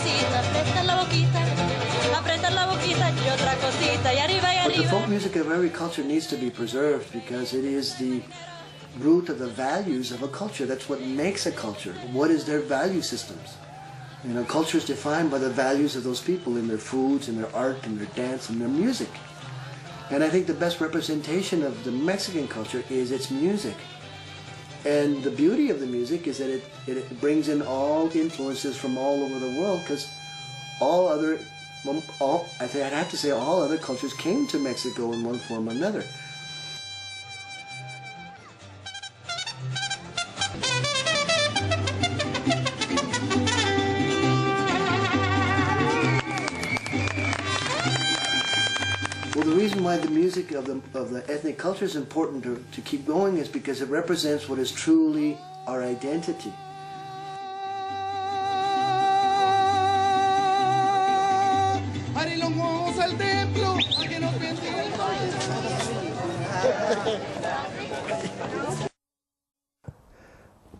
cosita, aprieta la boquita y otra cosita, y arriba y arriba. But the folk music of every culture needs to be preserved because it is the root of the values of a culture. That's what makes a culture. What is their value systems? You know, culture is defined by the values of those people in their foods, in their art, in their dance, and their music. And I think the best representation of the Mexican culture is its music. And the beauty of the music is that it brings in all influences from all over the world, because I think I'd have to say all other cultures came to Mexico in one form or another. Well, the reason why the music of the ethnic culture is important to keep going is because it represents what is truly our identity.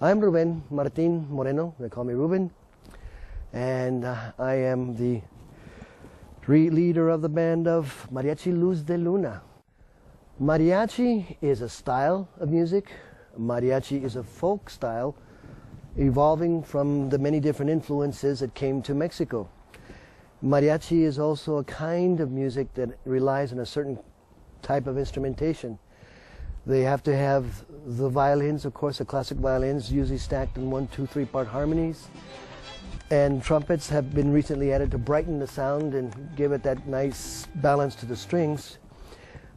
I'm Ruben Moreno, they call me Ruben, and I am the leader of the band of Mariachi Luz de Luna. Mariachi is a style of music. Mariachi is a folk style evolving from the many different influences that came to Mexico. Mariachi is also a kind of music that relies on a certain type of instrumentation. They have to have the violins, of course, the classic violins, usually stacked in 1, 2, 3-part harmonies. And trumpets have been recently added to brighten the sound and give it that nice balance to the strings.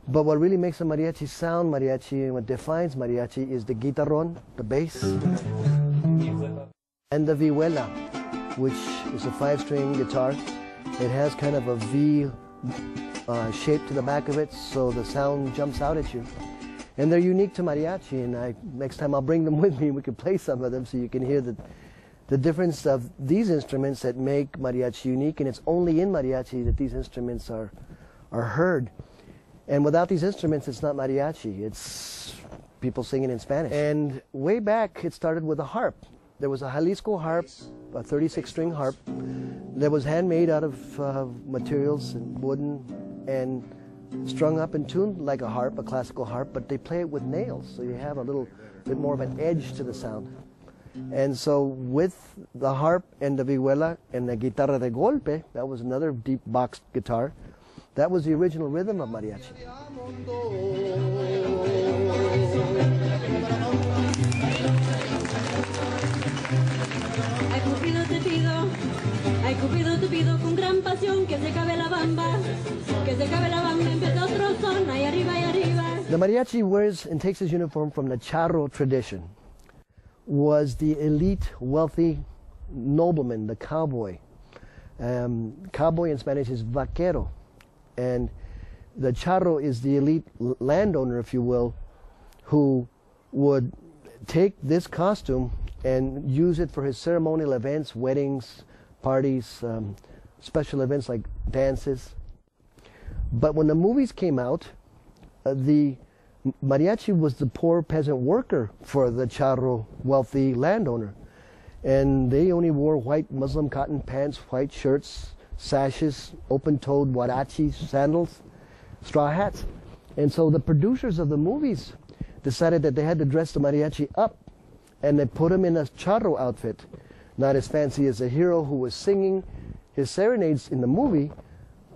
But what really makes a mariachi sound mariachi and what defines mariachi is the guitarrón, the bass, and the vihuela, which is a 5-string guitar. It has kind of a V shape to the back of it, so the sound jumps out at you. And they're unique to mariachi, and next time I'll bring them with me. We can play some of them so you can hear the difference of these instruments that make mariachi unique, and it's only in mariachi that these instruments are heard. And without these instruments, it's not mariachi. It's people singing in Spanish. And way back, it started with a harp. There was a Jalisco harp, a 36-string harp, that was handmade out of materials and wooden and strung up and tuned like a harp, a classical harp, but they play it with nails, so you have a little bit more of an edge to the sound. And so with the harp and the vihuela and the guitarra de golpe, that was another deep boxed guitar, that was the original rhythm of mariachi. Ay Cupido te pido con gran pasión que se acabe la bamba, empieza otro son, ahí arriba y arriba. The mariachi wears and takes his uniform from the charro tradition. Was the elite, wealthy nobleman, the cowboy. Cowboy in Spanish is vaquero. And the charro is the elite landowner, if you will, who would take this costume and use it for his ceremonial events, weddings, parties, special events like dances. But when the movies came out, the mariachi was the poor peasant worker for the charro wealthy landowner. And they only wore white Muslim cotton pants, white shirts, sashes, open-toed huaraches, sandals, straw hats. And so the producers of the movies decided that they had to dress the mariachi up, and they put him in a charro outfit. Not as fancy as the hero who was singing his serenades in the movie,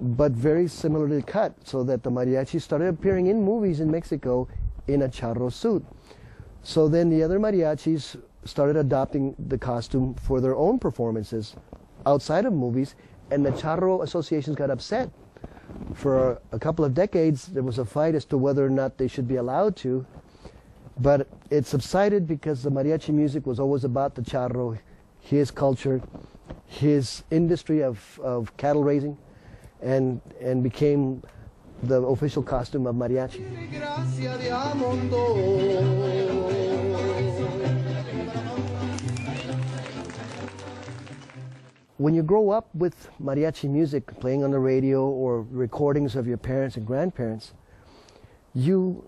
but very similarly cut, so that the mariachi started appearing in movies in Mexico in a charro suit. So then the other mariachis started adopting the costume for their own performances outside of movies, and the charro associations got upset. For a couple of decades, there was a fight as to whether or not they should be allowed to, but it subsided because the mariachi music was always about the charro, his culture, his industry of cattle raising, and became the official costume of mariachi. When you grow up with mariachi music playing on the radio or recordings of your parents and grandparents, you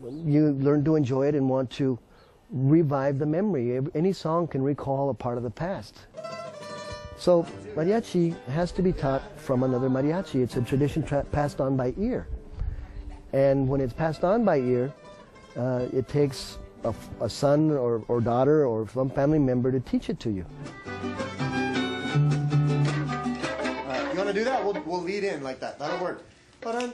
learn to enjoy it and want to revive the memory. Any song can recall a part of the past. So mariachi has to be taught from another mariachi. It's a tradition passed on by ear. And when it's passed on by ear, it takes a son or daughter or some family member to teach it to you. You want to do that? We'll lead in like that. That'll work. And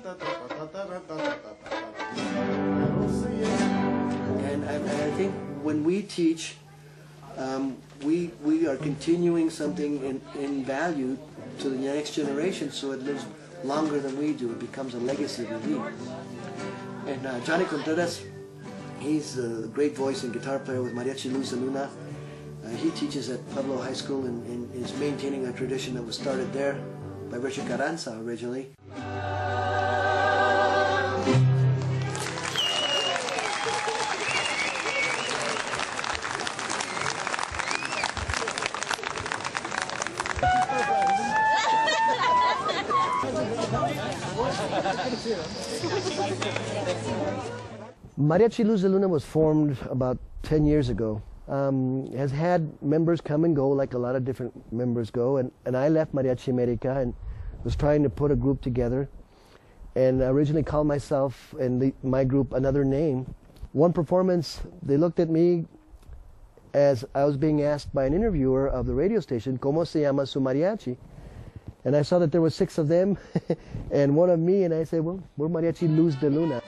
I think when we teach, we are continuing something in value to the next generation, so it lives longer than we do. It becomes a legacy we leave. And Johnny Contreras, he's a great voice and guitar player with Mariachi Luz de Luna. He teaches at Pueblo High School and is maintaining a tradition that was started there by Richard Carranza originally. Mariachi Luz de Luna was formed about 10 years ago. Has had members come and go like a lot of different members go, and I left Mariachi America and was trying to put a group together, and I originally called myself and my group another name. One performance, they looked at me as I was being asked by an interviewer of the radio station, ¿Cómo se llama su mariachi? And I saw that there were 6 of them and one of me, and I said, well, we're Mariachi Luz de Luna.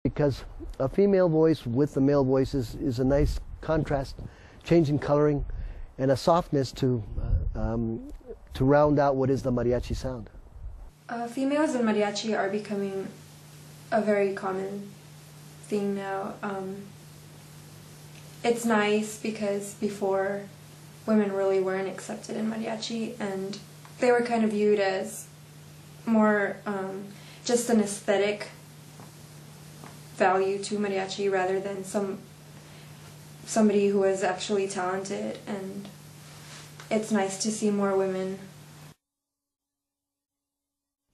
Because a female voice with the male voice is a nice contrast, change in coloring, and a softness to round out what is the mariachi sound. Females in mariachi are becoming a very common thing now. It's nice because before women really weren't accepted in mariachi, and they were kind of viewed as more just an aesthetic value to mariachi rather than somebody who was actually talented, and it's nice to see more women.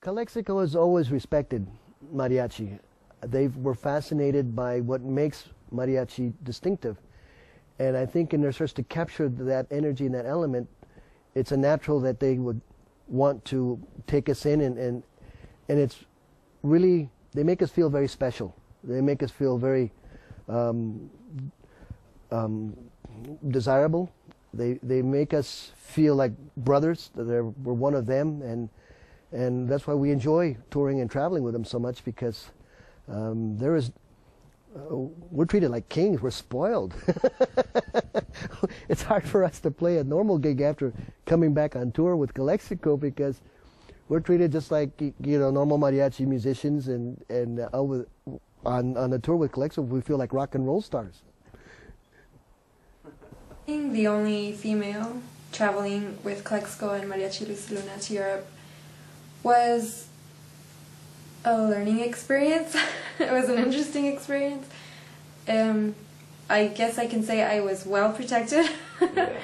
Calexico has always respected mariachi. They were fascinated by what makes mariachi distinctive, and I think in their search to capture that energy and that element, it's a natural that they would want to take us in, and it's really, they make us feel very special. They make us feel very desirable. They make us feel like brothers, that we're one of them, and that's why we enjoy touring and traveling with them so much, because we're treated like kings. We're spoiled. It's hard for us to play a normal gig after coming back on tour with Calexico, because we're treated just like, you know, normal mariachi musicians, and on a tour with Calexico, we feel like rock and roll stars. Being the only female traveling with Calexico and Mariachi Luz de Luna to Europe was a learning experience. It was an interesting experience. I guess I can say I was well protected. It's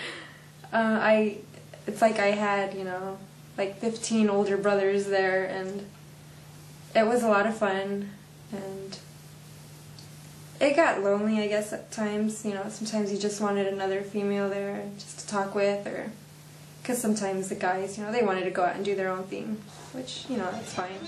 like I had, you know, like 15 older brothers there, and it was a lot of fun, and it got lonely, I guess, at times. You know, sometimes you just wanted another female there just to talk with, or because sometimes the guys, you know, they wanted to go out and do their own thing, which, you know, that's fine.